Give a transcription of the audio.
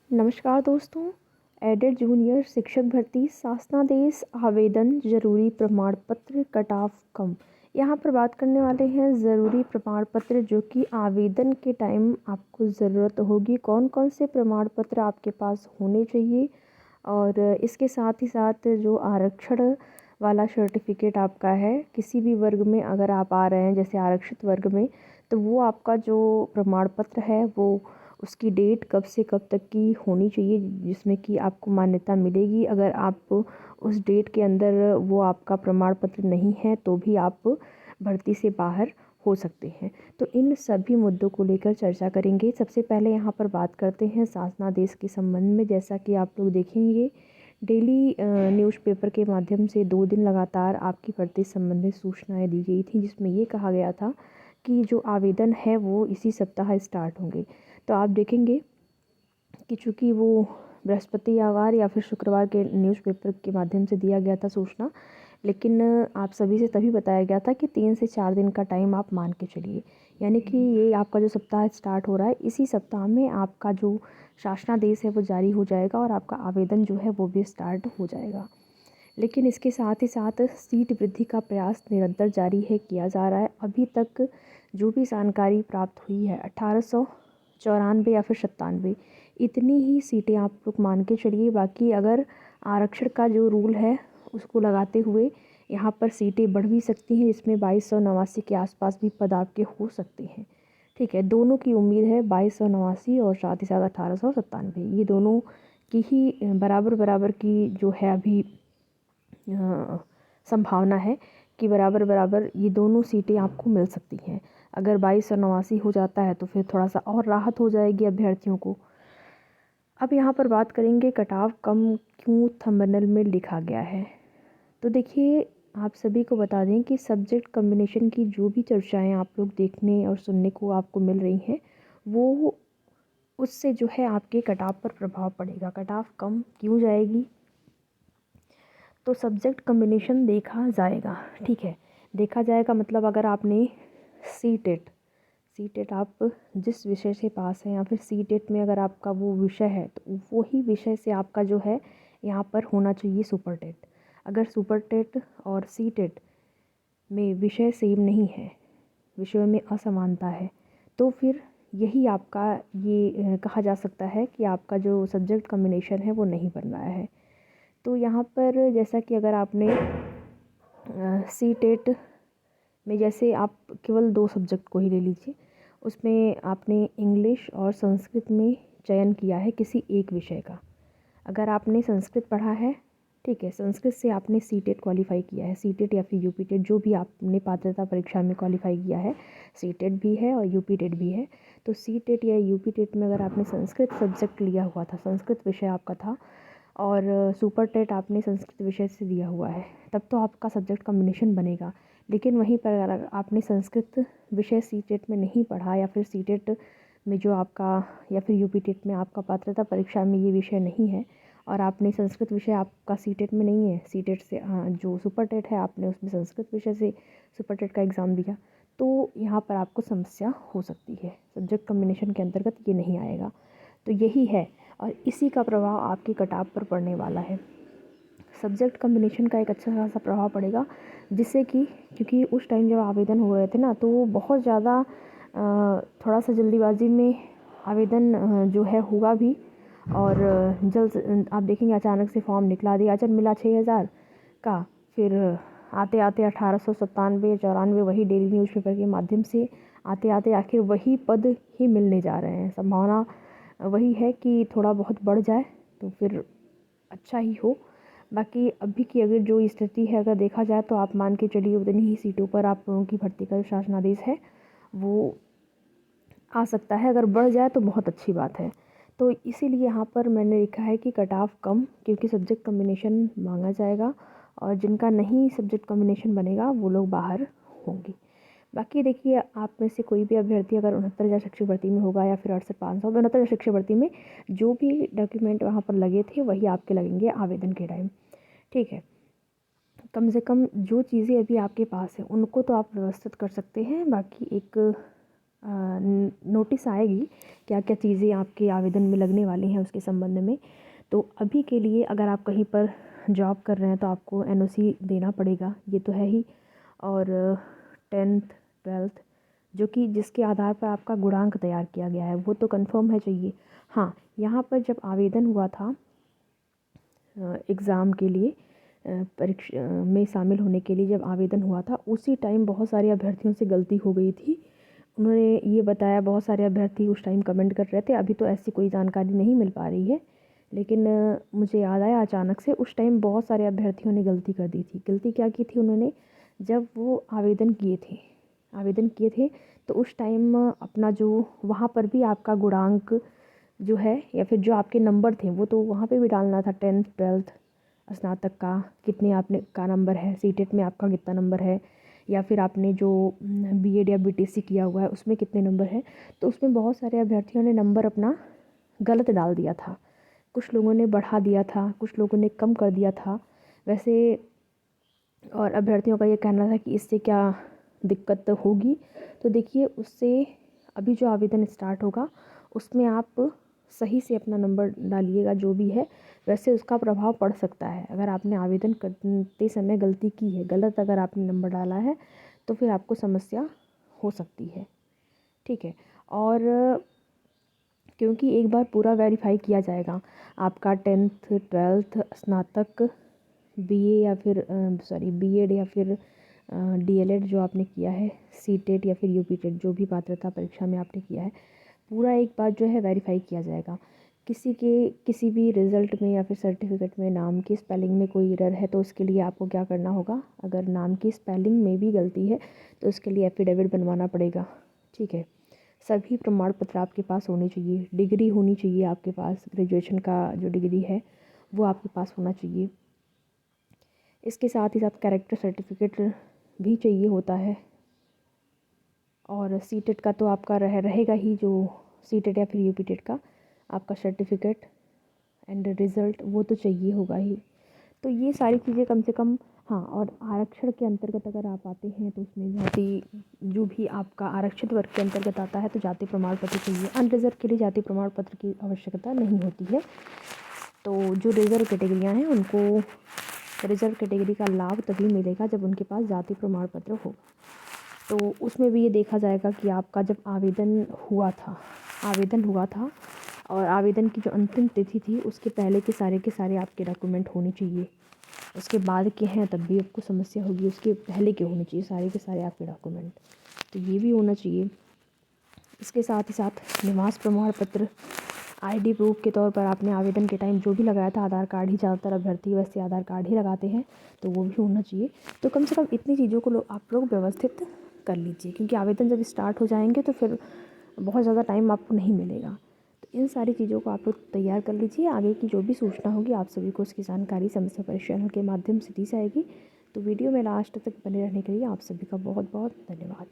नमस्कार दोस्तों। Added junior शिक्षक भर्ती शासनादेश आवेदन ज़रूरी प्रमाण पत्र कट ऑफ कम। यहाँ पर बात करने वाले हैं ज़रूरी प्रमाण पत्र जो कि आवेदन के टाइम आपको ज़रूरत होगी। कौन कौन से प्रमाण पत्र आपके पास होने चाहिए और इसके साथ ही साथ जो आरक्षण वाला सर्टिफिकेट आपका है, किसी भी वर्ग में अगर आप आ रहे हैं जैसे आरक्षित वर्ग में, तो वो आपका जो प्रमाण पत्र है वो उसकी डेट कब से कब तक की होनी चाहिए जिसमें कि आपको मान्यता मिलेगी। अगर आप उस डेट के अंदर वो आपका प्रमाण पत्र नहीं है तो भी आप भर्ती से बाहर हो सकते हैं। तो इन सभी मुद्दों को लेकर चर्चा करेंगे। सबसे पहले यहाँ पर बात करते हैं शासनादेश के संबंध में। जैसा कि आप लोग देखेंगे डेली न्यूज़पेपर के माध्यम से 2 दिन लगातार आपकी भर्ती संबंधित सूचनाएं दी गई थी, जिसमें ये कहा गया था कि जो आवेदन है वो इसी सप्ताह स्टार्ट होंगे। तो आप देखेंगे कि चूँकि वो बृहस्पतिवार या फिर शुक्रवार के न्यूज़पेपर के माध्यम से दिया गया था सूचना, लेकिन आप सभी से तभी बताया गया था कि 3 से 4 दिन का टाइम आप मान के चलिए। यानी कि ये आपका जो सप्ताह स्टार्ट हो रहा है, इसी सप्ताह में आपका जो शासनादेश है वो जारी हो जाएगा और आपका आवेदन जो है वो भी स्टार्ट हो जाएगा। लेकिन इसके साथ ही साथ सीट वृद्धि का प्रयास निरंतर जारी है, किया जा रहा है। अभी तक जो भी जानकारी प्राप्त हुई है 1894 या फिर 97 इतनी ही सीटें आप लोग मान के चलिए। बाकी अगर आरक्षण का जो रूल है उसको लगाते हुए यहाँ पर सीटें बढ़ भी सकती हैं, जिसमें 2289 के आसपास भी पद आपके हो सकते हैं। ठीक है, दोनों की उम्मीद है 2289 और साथ ही साथ 1897, ये दोनों की ही बराबर बराबर की जो है अभी संभावना है कि बराबर बराबर ये दोनों सीटें आपको मिल सकती हैं। अगर 2289 हो जाता है तो फिर थोड़ा सा और राहत हो जाएगी अभ्यर्थियों को। अब यहाँ पर बात करेंगे कटाव कम क्यों थंबनेल में लिखा गया है। तो देखिए, आप सभी को बता दें कि सब्जेक्ट कॉम्बिनेशन की जो भी चर्चाएं आप लोग देखने और सुनने को आपको मिल रही हैं, वो उससे जो है आपके कटाव पर प्रभाव पड़ेगा। कटाव कम क्यों जाएगी, तो सब्जेक्ट कॉम्बिनेशन देखा जाएगा। ठीक है, देखा जाएगा मतलब अगर आपने सी टेट आप जिस विषय से पास हैं या फिर सी टेट में अगर आपका वो विषय है तो वही विषय से आपका जो है यहाँ पर होना चाहिए सुपर टेट। अगर सुपर टेट और सी टेट में विषय सेम नहीं है, विषयों में असमानता है, तो फिर यही आपका ये कहा जा सकता है कि आपका जो सब्जेक्ट कॉम्बिनेशन है वो नहीं बन रहा है। तो यहाँ पर जैसा कि अगर आपने सी टेट में जैसे आप केवल 2 सब्जेक्ट को ही ले लीजिए, उसमें आपने इंग्लिश और संस्कृत में चयन किया है किसी एक विषय का। अगर आपने संस्कृत पढ़ा है, ठीक है, संस्कृत से आपने सी टेट क्वालिफाई किया है, सी टेट या फिर यूपी टेट जो भी आपने पात्रता परीक्षा में क्वालिफाई किया है, सी टेट भी है और यूपी टेट भी है। तो सी टेट या यूपी टेट में अगर आपने संस्कृत सब्जेक्ट लिया हुआ था, संस्कृत विषय आपका था और सुपर टेट आपने संस्कृत विषय से दिया हुआ है, तब तो आपका सब्जेक्ट कॉम्बिनेशन बनेगा। लेकिन वहीं पर अगर आपने संस्कृत विषय सी टेट में नहीं पढ़ा या फिर सी टेट में जो आपका या फिर यूपी टेट में आपका पात्रता परीक्षा में ये विषय नहीं है और आपने संस्कृत विषय आपका सी टेट में नहीं है, सी टेट से जो सुपर टेट है आपने उसमें संस्कृत विषय से सुपर टेट का एग्ज़ाम दिया, तो यहाँ पर आपको समस्या हो सकती है। सब्जेक्ट कॉम्बिनेशन के अंतर्गत ये नहीं आएगा। तो यही है और इसी का प्रभाव आपके कटाव पर पड़ने वाला है। सब्जेक्ट कॉम्बिनेशन का एक अच्छा खासा प्रभाव पड़ेगा, जिससे कि क्योंकि उस टाइम जब आवेदन हो रहे थे ना, तो वो बहुत ज़्यादा थोड़ा सा जल्दीबाजी में आवेदन जो है हुआ भी और जल्द आप देखेंगे अचानक से फॉर्म निकला दिया, अचानक मिला 6000 का, फिर आते आते 1897-94 वही डेली न्यूज़पेपर के माध्यम से आते आते आखिर वही पद ही मिलने जा रहे हैं। संभावना वही है कि थोड़ा बहुत बढ़ जाए तो फिर अच्छा ही हो। बाकी अभी की अगर जो स्थिति है अगर देखा जाए तो आप मान के चलिए उतनी ही सीटों पर आप लोगों की भर्ती का जो शासनादेश है वो आ सकता है। अगर बढ़ जाए तो बहुत अच्छी बात है। तो इसीलिए यहाँ पर मैंने लिखा है कि कट-ऑफ कम, क्योंकि सब्जेक्ट कॉम्बिनेशन मांगा जाएगा और जिनका नहीं सब्जेक्ट कॉम्बिनेशन बनेगा वो लोग बाहर होंगे। बाकी देखिए, आप में से कोई भी अभ्यर्थी अगर 69,000 शिक्षक भर्ती में होगा या फिर 68,500 69,000 शिक्षक भर्ती में जो भी डॉक्यूमेंट वहाँ पर लगे थे वही आपके लगेंगे आवेदन के टाइम। ठीक है, कम से कम जो चीज़ें अभी आपके पास हैं उनको तो आप व्यवस्थित कर सकते हैं। बाकी एक नोटिस आएगी क्या क्या चीज़ें आपके आवेदन में लगने वाली हैं उसके संबंध में। तो अभी के लिए अगर आप कहीं पर जॉब कर रहे हैं तो आपको एनओसी देना पड़ेगा, ये तो है ही। और 10th 12th जो कि जिसके आधार पर आपका गुणांक तैयार किया गया है वो तो कंफर्म है चाहिए। हाँ, यहाँ पर जब आवेदन हुआ था एग्ज़ाम के लिए, परीक्षा में शामिल होने के लिए जब आवेदन हुआ था उसी टाइम बहुत सारे अभ्यर्थियों से गलती हो गई थी। उन्होंने ये बताया, बहुत सारे अभ्यर्थी उस टाइम कमेंट कर रहे थे, अभी तो ऐसी कोई जानकारी नहीं मिल पा रही है, लेकिन मुझे याद आया अचानक से उस टाइम बहुत सारे अभ्यर्थियों ने गलती कर दी थी। गलती क्या की थी उन्होंने, जब वो आवेदन किए थे तो उस टाइम अपना जो वहाँ पर भी आपका गुणांक जो है या फिर जो आपके नंबर थे वो तो वहाँ पे भी डालना था। 10th 12th स्नातक का कितने आपने का नंबर है, सीटेट में आपका कितना नंबर है, या फिर आपने जो बीएड या बीटीसी किया हुआ है उसमें कितने नंबर है। तो उसमें बहुत सारे अभ्यर्थियों ने नंबर अपना गलत डाल दिया था। कुछ लोगों ने बढ़ा दिया था, कुछ लोगों ने कम कर दिया था वैसे। और अभ्यर्थियों का ये कहना था कि इससे क्या दिक्कत होगी। तो देखिए, उससे अभी जो आवेदन स्टार्ट होगा उसमें आप सही से अपना नंबर डालिएगा जो भी है, वैसे उसका प्रभाव पड़ सकता है। अगर आपने आवेदन करते समय गलती की है, गलत अगर आपने नंबर डाला है तो फिर आपको समस्या हो सकती है। ठीक है। और क्योंकि एक बार पूरा वेरीफाई किया जाएगा आपका 10th 12th स्नातक बीए या फिर बीएड या फिर डीएलएड जो आपने किया है, सीटेट या फिर यूपीटेट जो भी पात्रता परीक्षा में आपने किया है, पूरा एक बार जो है वेरीफाई किया जाएगा। किसी भी रिज़ल्ट में या फिर सर्टिफिकेट में नाम की स्पेलिंग में कोई एरर है तो उसके लिए आपको क्या करना होगा, अगर नाम की स्पेलिंग में भी गलती है तो उसके लिए एफिडेविट बनवाना पड़ेगा। ठीक है। सभी प्रमाण पत्र आपके पास होने चाहिए, डिग्री होनी चाहिए आपके पास, ग्रेजुएशन का जो डिग्री है वो आपके पास होना चाहिए। इसके साथ ही साथ कैरेक्टर सर्टिफिकेट भी चाहिए होता है। और सीटेट का तो आपका रहेगा ही, जो सीटेट या फिर यूपीटेट का आपका सर्टिफिकेट एंड रिज़ल्ट वो तो चाहिए होगा ही। तो ये सारी चीज़ें कम से कम। हाँ, और आरक्षण के अंतर्गत अगर आप आते हैं तो उसमें जाति, जो भी आपका आरक्षित वर्ग के अंतर्गत आता है तो जाति प्रमाण पत्र चाहिए। अनरिजर्व के लिए जाति प्रमाण पत्र की आवश्यकता नहीं होती है। तो जो रिजर्व कैटेगरियाँ हैं उनको रिजर्व कैटेगरी का लाभ तभी मिलेगा जब उनके पास जाति प्रमाण पत्र हो। तो उसमें भी ये देखा जाएगा कि आपका जब आवेदन हुआ था और आवेदन की जो अंतिम तिथि थी उसके पहले के सारे आपके डॉक्यूमेंट होने चाहिए। उसके बाद के हैं तब भी आपको समस्या होगी, उसके पहले के होने चाहिए सारे के सारे आपके डॉक्यूमेंट, तो ये भी होना चाहिए। इसके साथ ही साथ निवास प्रमाण पत्र, आईडी प्रूफ के तौर पर आपने आवेदन के टाइम जो भी लगाया था, आधार कार्ड ही ज़्यादातर अभ्यर्थी वैसे आधार कार्ड ही लगाते हैं, तो वो भी होना चाहिए। तो कम से कम इतनी चीज़ों को आप लोग व्यवस्थित कर लीजिए, क्योंकि आवेदन जब स्टार्ट हो जाएंगे तो फिर बहुत ज़्यादा टाइम आपको नहीं मिलेगा। तो इन सारी चीज़ों को आप लोग तैयार कर लीजिए। आगे की जो भी सूचना होगी आप सभी को उसकी जानकारी समस्या परिचय चैनल के माध्यम से दी जाएगी। तो वीडियो में लास्ट तक बने रहने के लिए आप सभी का बहुत बहुत धन्यवाद।